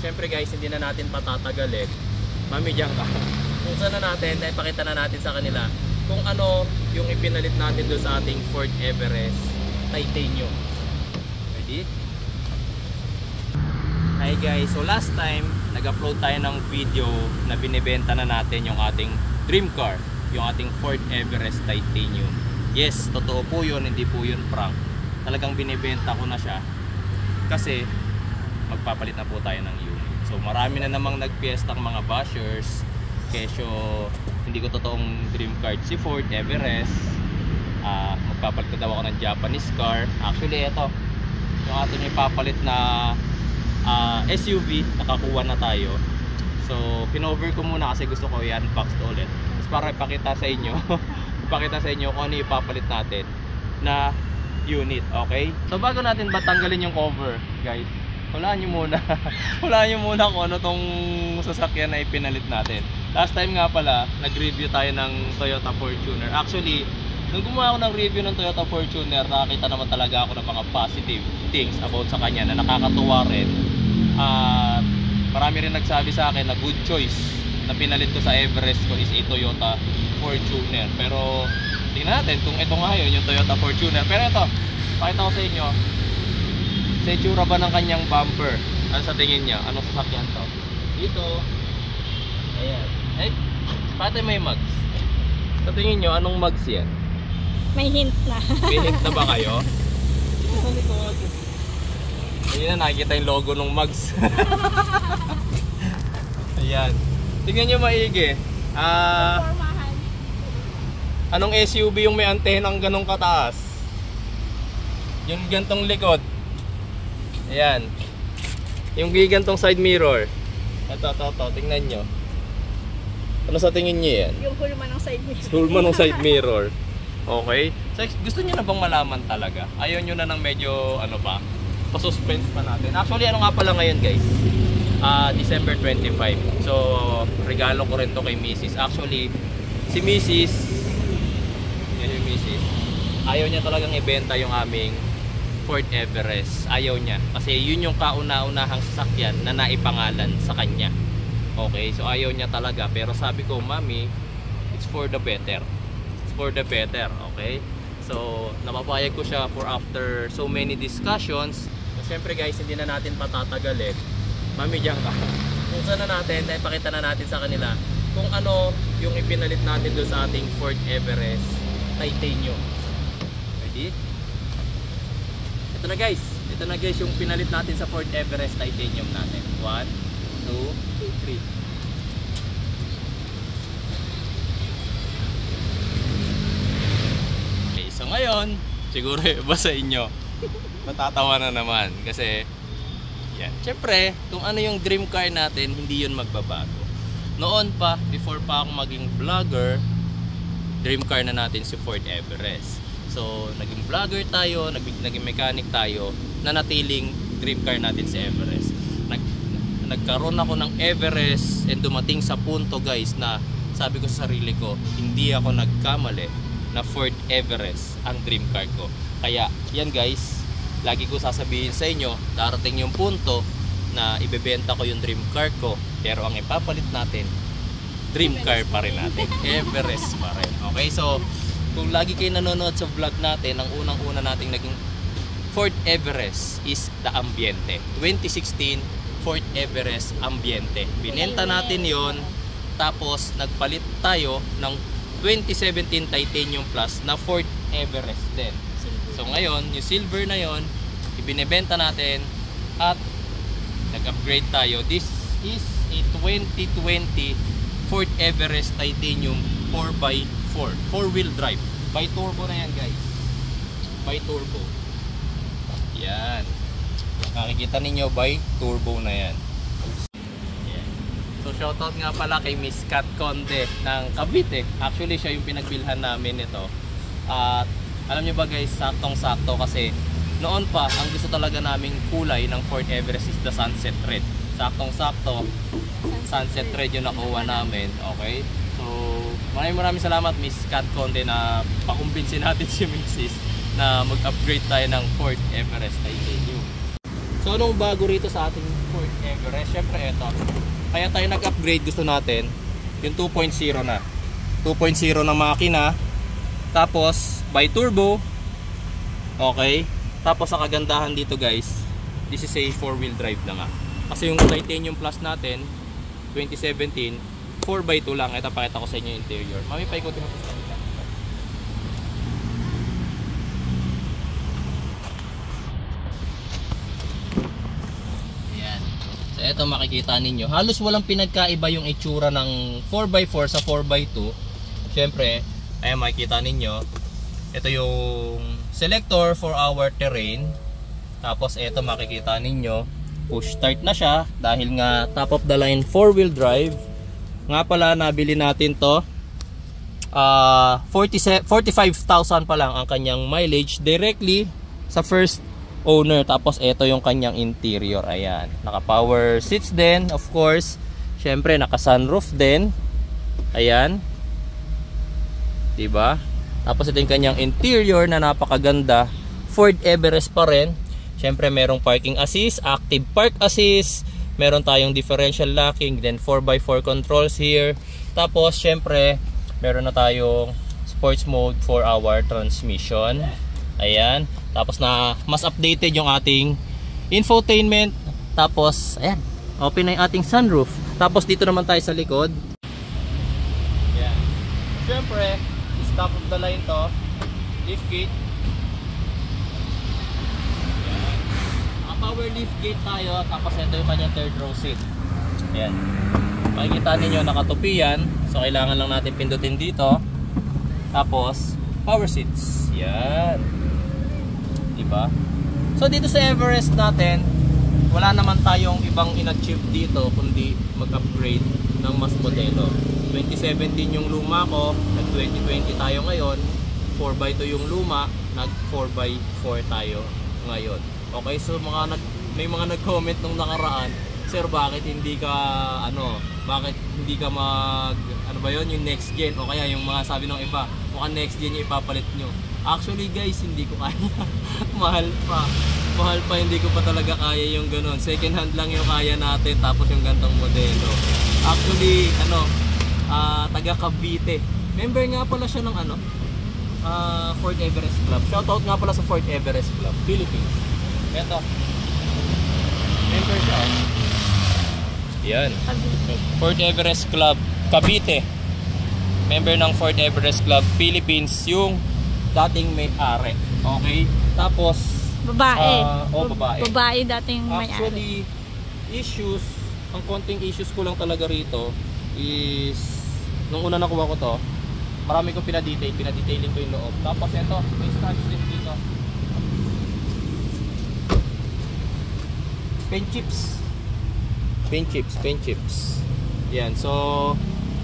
syempre guys, hindi na natin patatagalin. Mami, diyan ka. Buksan na natin, dahil pakita na natin sa kanila kung ano yung ipinalit natin doon sa ating Ford Everest Titanium. Ready? Hi guys, so last time nag-upload tayo ng video na binibenta na natin yung ating dream car, yung ating Ford Everest Titanium. Yes, totoo po yun, hindi po yun prank. Talagang binibenta ko na siya kasi magpapalit na po tayo ng unit. So marami na namang nagpiestang mga bashers, kesyo hindi ko totoong dream car si Ford Everest. Magpapalit na daw ako ng Japanese car. Actually ito, yung ating ipapalit na SUV, nakakuha na tayo. So pinover ko muna kasi gusto ko i-unbox ulit. Tapos para ipakita sa inyo ipakita sa inyo kung ano ipapalit natin na unit, okay? So bago natin tanggalin yung cover, guys, hulaan nyo muna hulaan nyo muna kung ano tong sasakyan na ipinalit natin. Last time nga pala, nag-review tayo ng Toyota Fortuner. Actually, nung gumawa ako ng review ng Toyota Fortuner, nakakita naman talaga ako ng mga positive things about sa kanya na nakakatuwa rin. Marami rin nagsabi sa akin na good choice na pinalit ko sa Everest ko is a Toyota Fortuner. Pero tingnan natin kung ito nga yun, yung Toyota Fortuner. Pero ito, pakita ko sa inyo sa itsura ba ng kanyang bumper. Ano sa tingin niya? Anong sasakyan to? Dito, ayan. Eh, pati may mags. Sa tingin nyo, anong mags yan? May hint na. May hint na ba kayo? Dito sa likod. Ayun na, nakikita yung logo ng mags. Ayan. Tingnan nyo maigi. Anong SUV yung may antenang ganong kataas? Yung gantong likod. Ayan. Yung gigantong side mirror. Ito, tingnan nyo. Ano sa tingin nyo yan? Yung hulma ng side mirror. Hulma ng side mirror. Okay. So, gusto nyo na bang malaman talaga? Ayaw nyo na ng medyo, ano pa, pa-suspense pa natin. Actually, ano nga pala ngayon guys? December 25. So, regalo ko rin to kay Mrs. Actually, si Mrs. Yan yung Mrs. Ayaw niya talagang ibenta yung aming Ford Everest. Ayaw niya. Kasi yun yung kauna-unahang sasakyan na naipangalan sa kanya. Okay, so ayaw niya talaga. Pero sabi ko, Mami, it's for the better. It's for the better, okay? So, napapayag ko siya for after so many discussions. So, syempre guys, hindi na natin patatagalin. Mami, diyan ka. Buksan na natin, dahil pakita na natin sa kanila kung ano yung ipinalit natin doon sa ating Ford Everest Titanium. Ready? Ito na guys. Ito na guys yung pinalit natin sa Ford Everest Titanium natin. 1, 2, 3. Okay, so ngayon, siguro iba sa inyo. Matatawa na naman kasi yan. Siyempre, kung ano yung dream car natin, hindi yun magbabago. Noon pa, before pa ako maging vlogger, dream car na natin si Ford Everest. So, naging vlogger tayo, naging mechanic tayo, nanatiling dream car natin si Everest. Nagkaroon ako ng Everest and dumating sa punto guys na sabi ko sa sarili ko, hindi ako nagkamali na Ford Everest ang dream car ko. Kaya, yan guys, lagi ko sasabihin sa inyo, darating yung punto na ibebenta ko yung dream car ko, pero ang ipapalit natin, dream car pa rin natin, Everest pa rin. Okay, so kung lagi kayo nanonood sa vlog natin, ang unang-una nating naging Ford Everest is the Ambiente. 2016 Ford Everest Ambiente. Binenta natin yon, tapos nagpalit tayo ng 2017 Titanium Plus na Ford Everest din. So ngayon, yung silver na yon, ibinebenta natin at nag-upgrade tayo. This is a 2020 Ford Everest Titanium 4x4, 4-wheel drive. By turbo na yan guys. By turbo. Yan. Nakikita ninyo, by turbo na yan. Yan. So shoutout nga pala kay Miss Kat Conde ng Cavite. Actually siya yung pinagbilhan namin ito. At alam nyo ba guys, saktong-sakto kasi noon pa, ang gusto talaga naming kulay ng Ford Everest is the sunset red. Saktong-sakto, sunset red yung nakuha namin. Okay? So, maraming salamat Miss Kat Conde na pakumbinsin natin si Mrs. na mag-upgrade tayo ng Ford Everest Titanium. So, anong bago rito sa ating Ford Everest. Syempre ito. Kaya tayo nag-upgrade, gusto natin yung 2.0 na. 2.0 na makina. Tapos bi-turbo. Okay. Tapos ang kagandahan dito guys, this is a 4-wheel drive na nga. Kasi yung Titanium Plus natin 2017 4x2 lang. Ito pakita ko sa inyo yung interior. Mami, paikutin mo sa kanila. Ayan. So ito makikita ninyo, halos walang pinagkaiba yung itsura ng 4x4 sa 4x2. Syempre, ayan makikita ninyo, ito yung selector for our terrain. Tapos ito makikita ninyo, push start na siya dahil nga top of the line 4-wheel drive. Nga pala nabili natin to 45,000 pa lang ang kanyang mileage directly sa first owner. Tapos ito yung kanyang interior. Ayan, naka power seats din of course. Syempre naka sunroof din. Ayan, diba? Tapos ito yung kanyang interior na napakaganda. Ford Everest pa rin. Syempre merong parking assist, active park assist, meron tayong differential locking, then 4x4 controls here. Tapos syempre meron na tayong sports mode for our transmission. Ayan. Tapos na mas updated yung ating infotainment. Tapos ayan, open na yung ating sunroof. Tapos dito naman tayo sa likod. Ayan. Syempre top of the line to, lift gate. Power lift gate tayo. Tapos ito yung kanyang third row seat. Ayan, makikita ninyo nakatupi yan, so kailangan lang natin pindutin dito. Tapos power seats. Yan, diba? So dito sa Everest natin, wala naman tayong ibang in-achieve dito kundi mag-upgrade ng mas modelo. 2017 yung luma ko, nag 2020 tayo ngayon. 4x2 yung luma, nag 4x4 tayo ngayon. Okay, so may mga nag-comment nung nakaraan, sir, bakit hindi ka bakit hindi ka ano ba yun, yung next gen, o kaya yung mga sabi ng iba, mukhang next gen yung ipapalit nyo. Actually guys, hindi ko kaya. mahal pa, hindi ko pa talaga kaya yung ganun. Second hand lang yung kaya natin, tapos yung gantong modelo. Actually taga Cavite, member nga pala siya ng Ford Everest Club. Shoutout nga pala sa Ford Everest Club Philippines. Ito, member siya. Yan, Ford Everest Club Cavite, member ng Ford Everest Club Philippines yung dating may-ari. Okay, tapos babae. Babae Dating may-ari. Actually, ang konting issues ko lang talaga rito is nung una nakuha ko to, marami kong pinadetailing ko yung loob. Tapos ito, may scratch din dito. Paint chips. Yan, so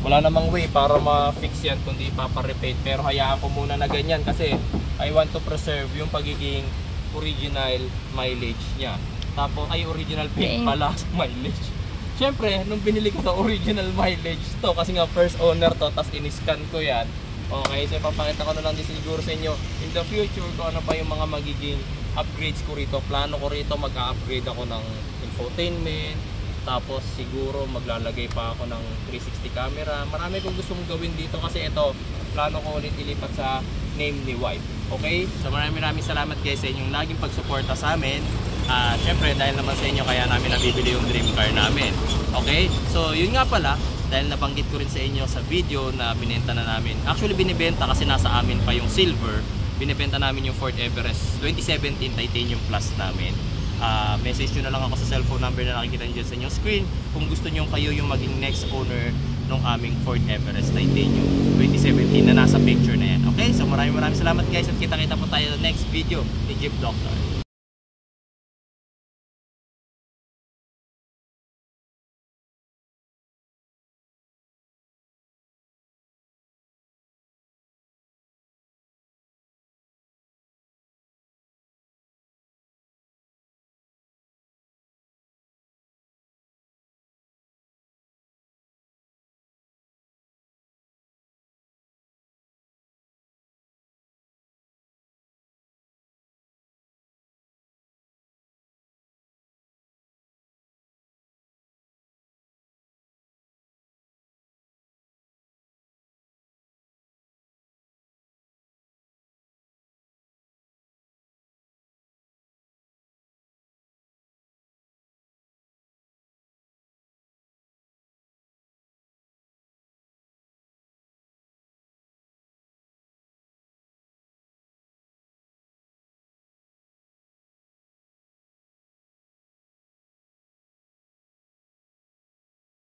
wala namang way para ma-fix yan kundi paparepaint. Pero hayaan ko muna na ganyan kasi I want to preserve yung pagiging original mileage niya. Tapos ay original paint pala mileage. Siyempre, nung binili ko sa original mileage to, kasi nga first owner to, tas in-scan ko yan. Okay, so ipapakita ko na lang din siguro sa inyo in the future kung ano pa yung mga magiging upgrades ko rito. Plano ko rito mag-upgrade ako ng infotainment, tapos siguro maglalagay pa ako ng 360 camera. Marami kong gustong gawin dito kasi ito, plano ko ulit ilipat sa name ni wife. Okay, so maraming salamat guys sa inyong laging pagsuporta sa amin. Syempre dahil naman sa inyo kaya namin nabibili yung dream car namin. Okay, so yun nga pala, dahil nabanggit ko rin sa inyo sa video na binenta na namin. Actually binibenta kasi nasa amin pa yung silver. Binibenta namin yung Ford Everest 2017 Titanium Plus namin. Message nyo na lang ako sa cellphone number na nakikita nyo dyan sa inyong screen kung gusto nyo kayo yung maging next owner ng aming Ford Everest Titanium 2017 na nasa picture na yan. Okay, so maraming salamat guys at kita-kita po tayo sa next video ni Jeep Doctor.